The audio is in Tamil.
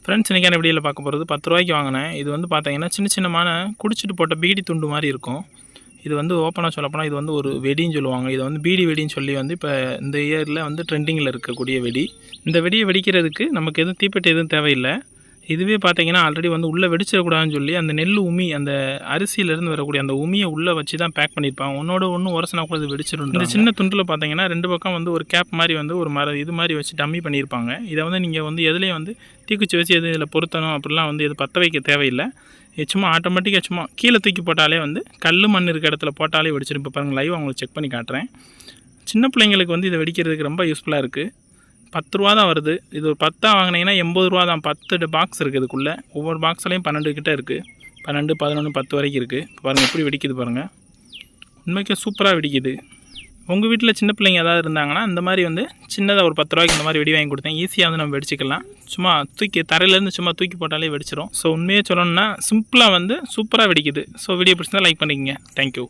ஃப்ரெண்ட்ஸ் இன்றைக்கான வீடியோவில் பார்க்க போகிறது 10 ரூபாய்க்கு வாங்கினேன். இது வந்து பார்த்தீங்கன்னா சின்ன குடிச்சிட்டு போட்ட பீடி துண்டு மாதிரி இருக்கும். இது வந்து ஓப்பனாக சொல்லப்போனால் இது வந்து ஒரு வெடின்னு சொல்லுவாங்க. இது வந்து பீடி வெடின்னு சொல்லி வந்து இப்போ இந்த இயரில் வந்து ட்ரெண்டிங்கில் இருக்கக்கூடிய வெடி. இந்த வெடியை வெடிக்கிறதுக்கு நமக்கு எதுவும் தீப்பெட்டி எதுவும் தேவையில்லை. இதுவே பார்த்தீங்கன்னா ஆல்ரெடி வந்து உள்ளே வெடிச்சிடக்கூடாதுன்னு சொல்லி அந்த நெல் உமி அந்த அரிசியிலேருந்து வரக்கூடிய அந்த உமியை உள்ளே வச்சு தான் பேக் பண்ணியிருப்பாங்க. ஒன்று உரசினா கூட இது வெடிச்சிடும். இந்த சின்ன துண்டில் பார்த்தீங்கன்னா 2 பக்கம் வந்து ஒரு கேப் மாதிரி வந்து ஒரு இது மாதிரி வச்சு டம்மி பண்ணியிருப்பாங்க. இதை வந்து நீங்கள் வந்து எதுலேயும் வந்து தீக்குச்சி வச்சு எது இதில் பொருத்தணும் அப்படிலாம் வந்து இது பற்ற வைக்க தேவையில்லை. சும்மா ஆட்டோமேட்டிக்காக சும்மா கீழே தூக்கி போட்டாலே வந்து கல் மண் இருக்க இடத்துல போட்டாலே வெடிச்சிடும். இப்போ பாருங்கள் லைவ் அவங்களுக்கு செக் பண்ணி காட்டுறேன். சின்ன பிள்ளைங்களுக்கு வந்து இதை வெடிக்கிறதுக்கு ரொம்ப யூஸ்ஃபுல்லாக இருக்குது. 10 ரூபா தான் வருது. இது ஒரு 10 வாங்கினீங்கன்னா 80 ரூபா தான். 10 பாக்ஸ் இருக்குது இதுக்குள்ளே. ஒவ்வொரு பாக்ஸ்லேயும் 12 கிட்டே இருக்குது. 12, 11, 10 வரைக்கும் இருக்குது. இப்போ பாருங்கள் எப்படி வெடிக்குது பாருங்கள். உண்மைக்கே சூப்பராக வெடிக்குது. உங்கள் வீட்டில் சின்ன பிள்ளைங்க ஏதாவது இருந்தாங்கன்னா இந்த மாதிரி வந்து சின்னதாக ஒரு 10 ரூபாய்க்கு இந்த மாதிரி வெடி வாங்கி கொடுத்தேன். ஈஸியாக வந்து நம்ம வெடிச்சிக்கலாம். சும்மா தூக்கி தரையிலேருந்து சும்மா தூக்கி போட்டாலே வெடிச்சிடும். ஸோ உண்மையே சொல்லணும்னா சிம்பிளாக வந்து சூப்பராக வெடிக்குது. ஸோ வீடியோ பிடிச்சிருந்தா லைக் பண்ணிக்கங்க. தேங்க்யூ.